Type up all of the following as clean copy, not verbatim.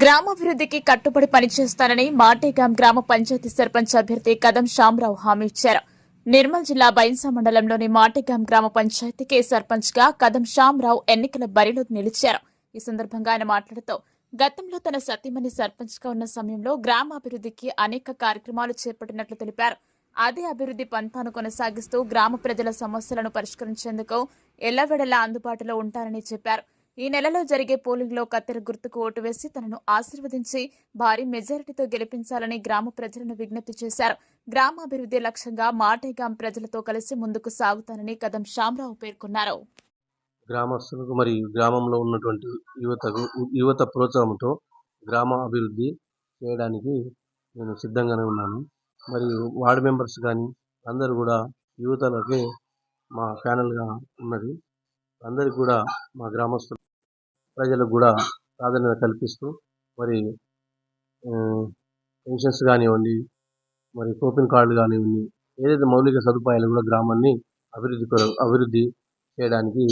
గ్రామాభివృద్ధికి కట్టుబడి పనిచేస్తానని మాటేగాం గ్రామ పంచాయతీ సర్పంచ్ అభ్యర్థి కదం శ్యామరావు హామీ ఇచ్చారు. నిర్మల్ జిల్లా బైన్సా మండలంలోని మాటేగాం గ్రామ పంచాయతీకి సర్పంచ్ గా కదం శ్యామరావు ఎన్నికల బరిలో నిలిచారు. ఈ సందర్భంగా ఆయన మాట్లాడుతూ గతంలో తన సతీమణి సర్పంచ్ గా ఉన్న సమయంలో గ్రామాభివృద్ధికి అనేక కార్యక్రమాలు చేపట్టినట్లు తెలిపారు. అదే అభివృద్ధి పంథాను కొనసాగిస్తూ గ్రామ ప్రజల సమస్యలను పరిష్కరించేందుకు ఎల్లవెడలా అందుబాటులో ఉంటారని చెప్పారు. ఈ నెలలో జరిగే పోలింగ్లో కత్తెర గుర్తుకు ఓటు వేసి తనను ఆశీర్వదించి భారీ మెజారిటీతో గెలిపించాలని గ్రామ ప్రజలను విజ్ఞప్తి చేశారు. గ్రామాభివృద్ధి లక్ష్యంగా మాటేగాం ప్రజలతో కలిసి ముందుకు సాగుతానని కదం శ్యామరావు పేర్కొన్నారు. గ్రామస్తులకు మరియు గ్రామంలో ఉన్నటువంటి యువత ప్రోత్సాహంతో గ్రామ అభివృద్ధి చేయడానికి నేను సిద్ధంగానే ఉన్నాను. మరియు వార్డు మెంబర్స్ కానీ అందరూ కూడా యువతలకే మా ఛానల్గా ఉన్నది. అందరికీ కూడా మా గ్రామస్తులు ప్రజలకు కూడా ప్రాధాన్యత కల్పిస్తూ మరి పెన్షన్స్ కానివ్వండి, మరి కూపన్ కార్డులు కానివ్వండి, ఏదైతే మౌలిక సదుపాయాలు కూడా గ్రామాన్ని అభివృద్ధి చేయడానికి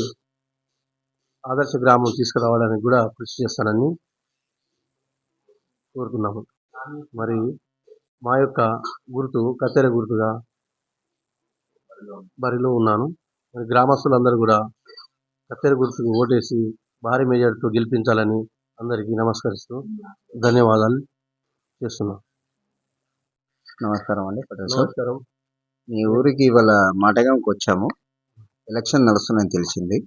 ఆదర్శ గ్రామం తీసుకురావడానికి కూడా కృషి చేస్తానని కోరుకున్నాము. మరి మా యొక్క గుర్తు కత్తెర గుర్తుగా బరిలో ఉన్నాను. మరి గ్రామస్తులందరూ కూడా కత్తెర గుర్తుకు ఓటేసి భారీ మెజార్టీతో గెలిపించాలని అందరికీ నమస్కరిస్తూ ధన్యవాదాలు చేస్తున్నాం. నమస్కారం అండి. నమస్కారం. మీ ఊరికి ఇవాళ మాటగాంకి వచ్చాము. ఎలక్షన్ నడుస్తుందని తెలిసింది.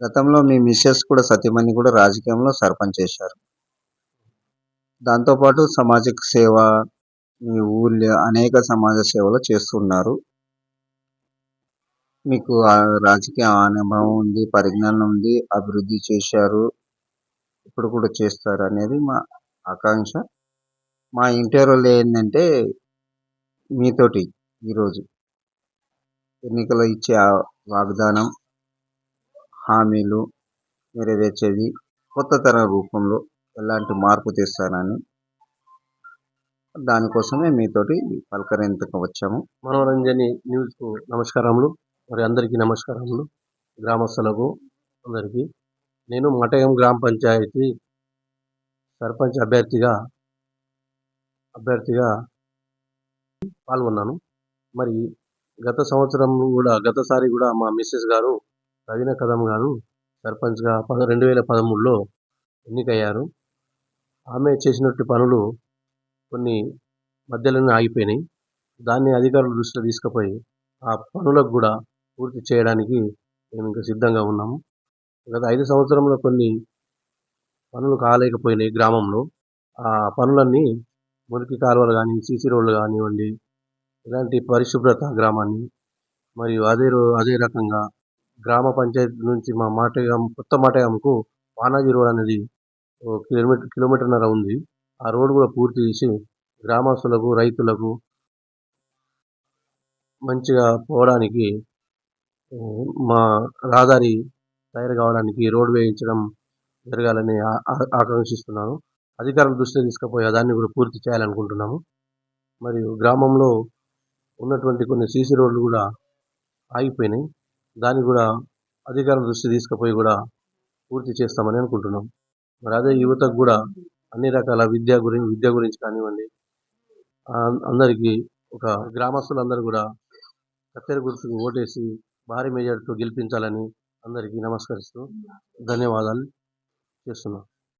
గతంలో మీ మిస్సెస్ కూడా సతీమణి కూడా రాజకీయంలో సర్పంచ్ చేశారు. దాంతోపాటు సామాజిక సేవ మీ ఊళ్ళో అనేక సమాజ సేవలు చేస్తున్నారు. మీకు రాజకీయ అనుభవం ఉంది, పరిజ్ఞానం ఉంది, అభివృద్ధి చేశారు, ఇప్పుడు కూడా చేస్తారు అనేది మా ఆకాంక్ష. మా ఇంటర్వ్యూలో ఏంటంటే మీతోటి ఈరోజు ఎన్నికలు ఇచ్చే వాగ్దానం హామీలు నెరవేర్చేది కొత్త తరం రూపంలో ఎలాంటి మార్పు తెస్తానని దానికోసమే మీతోటి పలకరింతకు వచ్చాము. మనోరంజని న్యూస్కు నమస్కారములు. మరి అందరికీ నమస్కారములు. గ్రామస్తులకు అందరికీ నేను మాటగాం గ్రామ పంచాయతీ సర్పంచ్ అభ్యర్థిగా పాల్గొన్నాను. మరి గతసారి కూడా మా మిస్సెస్ గారు రవీనా కదం గారు సర్పంచ్గా 2013లో ఎన్నికయ్యారు. ఆమె చేసినట్టు పనులు కొన్ని మధ్యలోనే ఆగిపోయినాయి. దాన్ని అధికారుల దృష్టిలో తీసుకుపోయి ఆ పనులకు కూడా పూర్తి చేయడానికి మేము ఇంకా సిద్ధంగా ఉన్నాము. గత 5 సంవత్సరంలో కొన్ని పనులు కాలేకపోయినాయి గ్రామంలో. ఆ పనులన్నీ మురికి కాలువలు కానీ, సీసీ రోడ్లు కానివ్వండి, ఇలాంటి పరిశుభ్రత గ్రామాన్ని మరియు అదే రకంగా గ్రామ పంచాయతీ నుంచి మా కొత్త మాటగాంకు వానాజీ రోడ్ అనేది కిలోమీటర్న్నర ఉంది. ఆ రోడ్డు కూడా పూర్తి చేసి గ్రామస్తులకు, రైతులకు మంచిగా పోవడానికి మా రహదారి తయారు కావడానికి రోడ్డు వేయించడం జరగాలని ఆకాంక్షిస్తున్నాను. అధికారుల దృష్టిలో తీసుకుపోయి దాన్ని కూడా పూర్తి చేయాలనుకుంటున్నాము. మరియు గ్రామంలో ఉన్నటువంటి కొన్ని సీసీ రోడ్లు కూడా ఆగిపోయినాయి. దాన్ని కూడా అధికారుల దృష్టి తీసుకుపోయి కూడా పూర్తి చేస్తామని అనుకుంటున్నాం. మరి అదే యువతకు కూడా అన్ని రకాల విద్య గురించి కానివ్వండి, అందరికీ గ్రామస్తులందరూ కూడా కత్తెర గుర్తుకు ఓటేసి భారీ మెజార్టీతో గెలిపించాలని అందరికీ నమస్కరిస్తూ ధన్యవాదాలు చేస్తున్నాం.